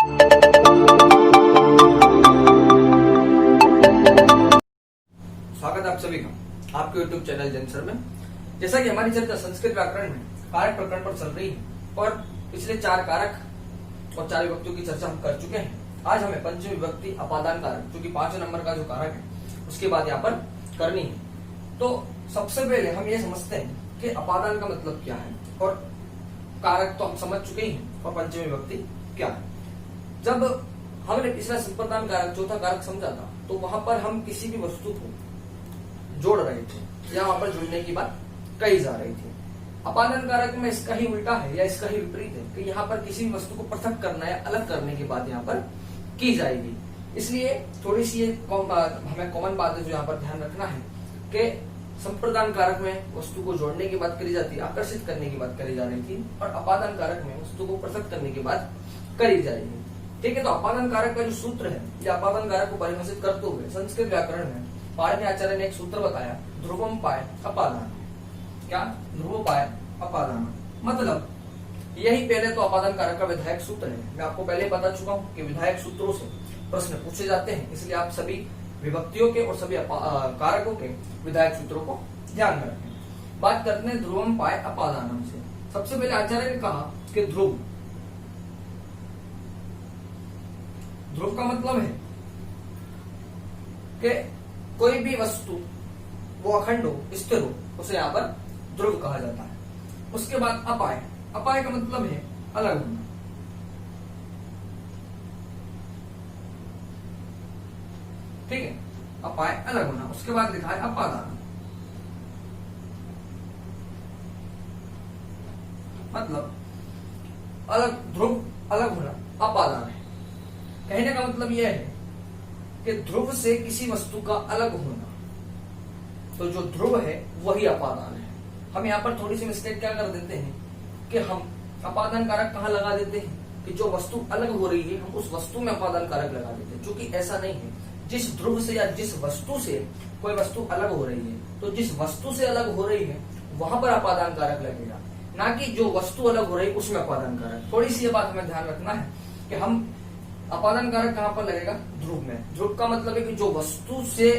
स्वागत आप सभी का आपके YouTube चैनल जंसर में। जैसा कि हमारी चर्चा संस्कृत व्याकरण में कारक प्रकरण पर चल रही है और पिछले 4 कारक और 4 विभक्तियों की चर्चा हम कर चुके हैं। आज हमें पंचमी विभक्ति अपादान कारक, जो कि 5 नंबर का जो कारक है, उसके बाद यहाँ पर करनी है। तो सबसे पहले हम ये समझते हैं कि अपादान का मतलब क्या है, और कारक तो हम समझ चुके ही हैं, और पंचमी विभक्ति क्या है। जब हमने पिछला संप्रदान कारक, चौथा कारक समझा था, तो वहां पर हम किसी भी वस्तु को जोड़ रहे थे या वहां पर जुड़ने की बात कही जा रही थी। अपादान कारक में इसका ही उल्टा है या इसका ही विपरीत है कि यहाँ पर किसी भी वस्तु को पृथक करना या अलग करने की बात यहाँ पर की जाएगी। इसलिए थोड़ी सी हमें कॉमन बात है जो यहाँ पर ध्यान रखना है कि संप्रदान कारक में वस्तु को जोड़ने की बात करी जाती है, आकर्षित करने की बात करी जा रही थी, और अपादान कारक में वस्तु को पृथक करने की बात करी जाएगी। ठीक है, तो अपादान कारक का जो सूत्र है या अपादान कारक को परिभाषित करते हुए संस्कृत व्याकरण में पाणिनि आचार्य ने एक सूत्र बताया, ध्रुवम पाय अपादान। क्या? ध्रुव पाय अपादान मतलब यही पहले तो अपादान कारक का विधायक सूत्र है। मैं आपको पहले बता चुका हूं कि विधायक सूत्रों से प्रश्न पूछे जाते हैं, इसलिए आप सभी विभक्तियों के और सभी कारकों के विधायक सूत्रों को ध्यान में रखें। बात करते हैं ध्रुवम पाय अपादानम से। सबसे पहले आचार्य ने कहा कि ध्रुव का मतलब है कि कोई भी वस्तु वो अखंड हो, स्थिर हो, उसे यहाँ पर ध्रुव कहा जाता है। उसके बाद अपाय, अपाय का मतलब है अलग होना। ठीक है, अपाय अलग होना। उसके बाद लिखा है अपादान, मतलब अलग, ध्रुव अलग होना अपादान है। कहने का मतलब यह है कि ध्रुव से किसी वस्तु का अलग होना, तो जो ध्रुव है वही अपादान है। हम यहाँ पर थोड़ी सी मिस्टेक क्या कर देते हैं कि हम अपादान कारक कहाँ लगा देते हैं कि जो वस्तु अलग हो रही है हम उस वस्तु में अपादान कारक लगा देते हैं, जो कि ऐसा नहीं है। जिस ध्रुव से या जिस वस्तु से कोई वस्तु अलग हो रही है, तो जिस वस्तु से अलग हो रही है वहां पर अपादान कारक लगेगा, ना कि जो वस्तु अलग हो रही है उसमें अपादान कारक। थोड़ी सी ये बात हमें ध्यान रखना है कि हम अपादान कारक कहां पर लगेगा? ध्रुव में। ध्रुव का मतलब है कि जो वस्तु से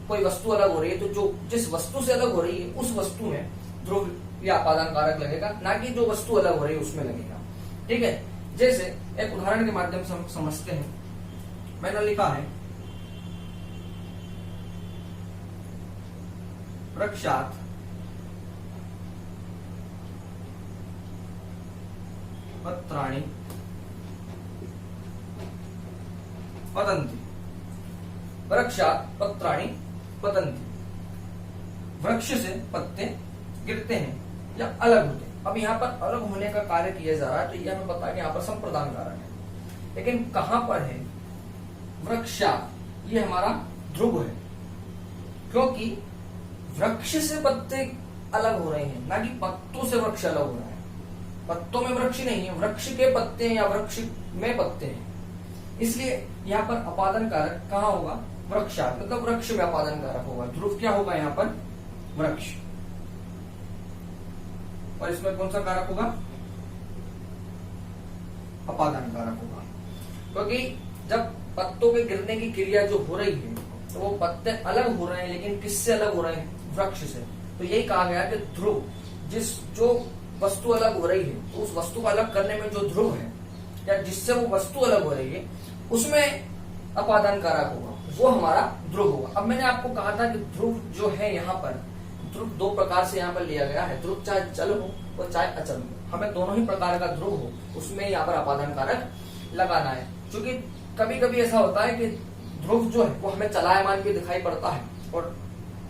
कोई वस्तु अलग हो रही है, तो जो जिस वस्तु से अलग हो रही है उस वस्तु में ध्रुव या अपादान कारक लगेगा, ना कि जो वस्तु अलग हो रही है उसमें लगेगा। ठीक है, जैसे एक उदाहरण के माध्यम से हम समझते हैं। मैंने लिखा है वृक्षात् पत्राणि पतन्ति। वृक्षात् पत्राणि पतन्ति, वृक्ष से पत्ते गिरते हैं या अलग होते हैं। अब यहाँ पर अलग होने का कार्य किया जा रहा है, तो यह हमें पता है कि यहाँ पर संप्रदान कारक है, लेकिन कहां पर है? वृक्षात्, ये हमारा ध्रुव है, क्योंकि वृक्ष से पत्ते अलग हो रहे हैं, ना कि पत्तों से वृक्ष अलग हो रहा है। पत्तों में वृक्ष नहीं है, वृक्ष के पत्ते हैं या वृक्ष में पत्ते हैं। इसलिए यहाँ पर अपादान कारक कहाँ होगा? वृक्षात्, मतलब वृक्ष में अपादान कारक होगा। ध्रुव क्या होगा यहाँ पर? वृक्ष। और इसमें कौन सा कारक होगा? अपादान कारक होगा, क्योंकि जब पत्तों के गिरने की क्रिया जो हो रही है, तो वो पत्ते अलग हो रहे हैं, लेकिन किससे अलग हो रहे हैं? वृक्ष से। तो यही कहा गया कि ध्रुव, जो वस्तु अलग हो रही है, तो उस वस्तु को अलग करने में जो ध्रुव है या जिससे वो वस्तु अलग हो रही है उसमें अपादान कारक होगा, वो हमारा ध्रुव होगा। अब मैंने आपको कहा था कि ध्रुव जो है यहाँ पर, ध्रुव 2 प्रकार से यहाँ पर लिया गया है। ध्रुव चाहे चल हो और चाहे अचल हो, हमें दोनों ही प्रकार का ध्रुव हो उसमें यहाँ पर अपादान कारक लगाना है। क्योंकि कभी कभी ऐसा होता है कि ध्रुव जो है वो हमें चलायमान भी दिखाई पड़ता है और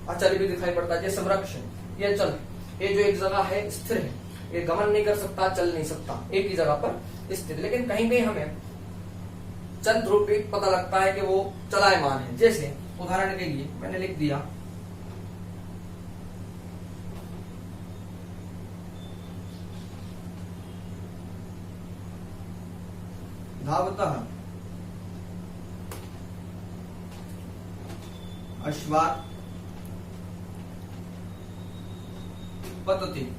अचल भी दिखाई पड़ता है। जैसे वृक्ष है, ये अचल, ये जो एक जगह है स्थिर है, ये गमन नहीं कर सकता, चल नहीं सकता, एक ही जगह पर स्थिर। लेकिन कहीं कहीं हमें चल ध्रुव पे पता लगता है कि वो चलायमान है। जैसे उदाहरण के लिए मैंने लिख दिया धावतः अश्वात् पतति।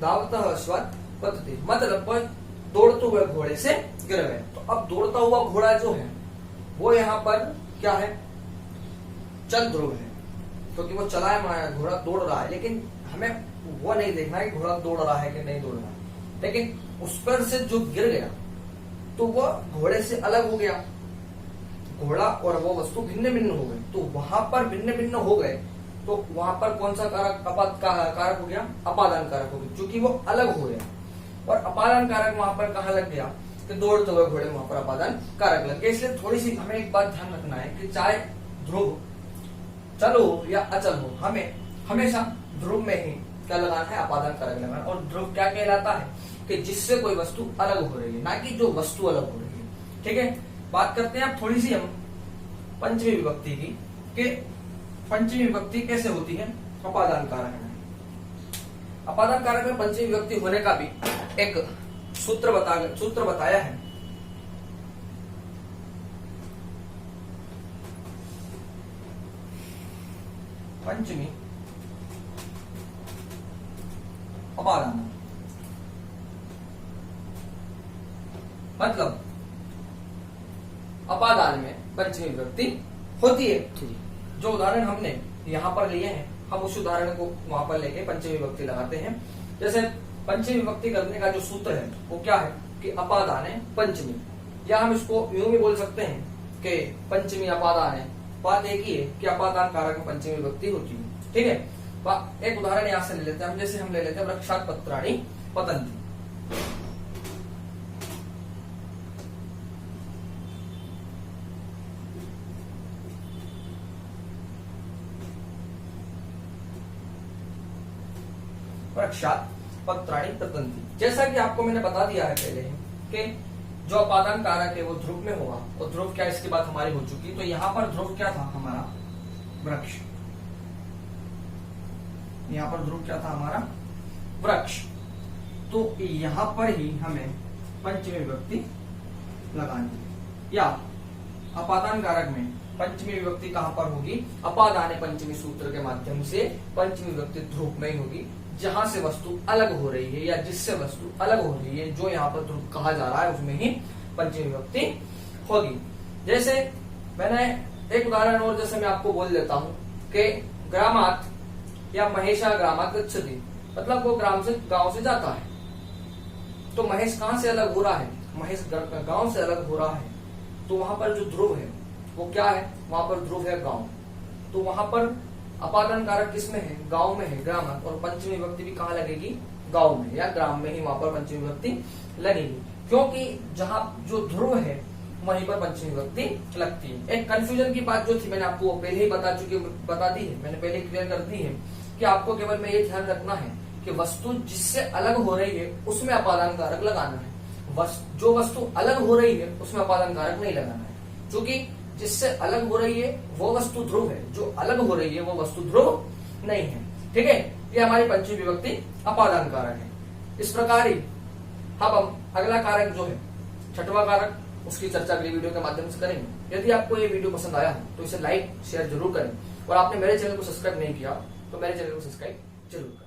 धावतः अश्वात् पतति मतलब दौड़ते हुए घोड़े से गिर गए। तो अब दौड़ता हुआ घोड़ा जो है वो यहाँ पर क्या है, चल ध्रुव है, क्योंकि वो चला है, घोड़ा दौड़ रहा है, लेकिन हमें वो नहीं देखना है कि घोड़ा दौड़ रहा है कि नहीं दौड़ रहा है। लेकिन उस पर से जो गिर गया तो वो घोड़े से अलग हो गया, घोड़ा और वो वस्तु भिन्न भिन्न हो गए। तो वहां पर भिन्न भिन्न हो गए तो वहां पर कौन सा कारक कारक हो गया, अपादान कारक हो गया, क्योंकि वो अलग हो गया। और अपादान कारक वहां पर कहाँ लग गया, कि दौड़ते हुए घोड़े वहां पर अपादान कारक लग गया। इसलिए थोड़ी सी हमें एक बात ध्यान रखना है कि चाहे ध्रुव चल हो या अचल हो, हमें हमेशा ध्रुव में ही क्या लगाना है, अपादान कारक लगाना। और ध्रुव क्या कहलाता है, कि जिससे कोई वस्तु अलग हो रही है, ना कि जो वस्तु अलग हो रही है। ठीक है, बात करते हैं अब थोड़ी सी हम पंचमी विभक्ति की, कि पंचमी विभक्ति कैसे होती है अपादान कारक में। अपादान कारक में पंचमी विभक्ति होने का भी एक सूत्र बताया है। पंचमी अपादान मतलब अपादान में पंचमी विभक्ति होती है। जो उदाहरण हमने यहाँ पर लिए हैं, हम उस उदाहरण को वहां पर लेके पंचमी विभक्ति लगाते हैं। जैसे पंचमी विभक्ति करने का जो सूत्र है वो क्या है, कि अपादान है पंचमी, या हम इसको यूं भी बोल सकते हैं कि पंचमी अपादान है। बात एक ही है कि अपादान कारक में पंचमी विभक्ति होती है। ठीक है, एक उदाहरण यहाँ से ले लेते हैं हम, जैसे हम ले लेते हैं वृक्षात् पत्राणि पतन्ति। वृक्षात् पत्राणि पतन्ति। जैसा कि आपको मैंने बता दिया है पहले कि जो अपादान कारक है वो ध्रुव में होगा, और ध्रुव क्या इसके बाद हमारी हो चुकी। तो यहाँ पर ध्रुव क्या था हमारा, वृक्ष। यहाँ पर ध्रुव क्या था हमारा, वृक्ष। तो यहाँ पर ही हमें पंचमी विभक्ति लगानी, या अपादान कारक में पंचमी विभक्ति कहां पर होगी, अपादान पंचमी सूत्र के माध्यम से पंचमी विभक्ति ध्रुव में ही होगी, जहां से वस्तु अलग हो रही है या जिससे वस्तु अलग हो रही है, जो यहाँ पर ध्रुव कहा जा रहा है उसमें ही पंचमी विभक्ति होगी। जैसे मैंने एक उदाहरण और जैसे मैं आपको बोल देता हूं कि ग्रामात् या महेशा ग्रामात् गच्छति, मतलब वो ग्राम से गांव से जाता है। तो महेश कहां से अलग हो रहा है, महेश गांव से अलग हो रहा है। तो वहां पर जो ध्रुव है वो क्या है, वहां पर ध्रुव है गांव। तो वहां पर अपादान कारक किसमें है, गांव में है, ग्राम। और पंचमी विभक्ति भी कहाँ लगेगी, गांव में या ग्राम में ही वहां पर पंचमी विभक्ति लगेगी, क्योंकि जहां जो ध्रुव है वहीं पर पंचमी विभक्ति लगती है। एक कंफ्यूजन की बात जो थी मैंने आपको पहले ही बता दी है, मैंने पहले क्लियर कर दी है कि आपको केवल में ये ध्यान रखना है कि वस्तु जिससे अलग हो रही है उसमें अपादान कारक लगाना है, जो वस्तु अलग हो रही है उसमें अपादान कारक नहीं लगाना है। क्योंकि जिससे अलग हो रही है वो वस्तु ध्रुव है, जो अलग हो रही है वो वस्तु ध्रुव नहीं है। ठीक है, ये हमारी पंचमी विभक्ति अपादान कारक है। इस प्रकार ही अब हम अगला कारक जो है छठवां कारक, उसकी चर्चा अगली वीडियो के माध्यम से करेंगे। यदि आपको ये वीडियो पसंद आया हो तो इसे लाइक शेयर जरूर करें, और आपने मेरे चैनल को सब्सक्राइब नहीं किया तो मेरे चैनल को सब्सक्राइब जरूर करें।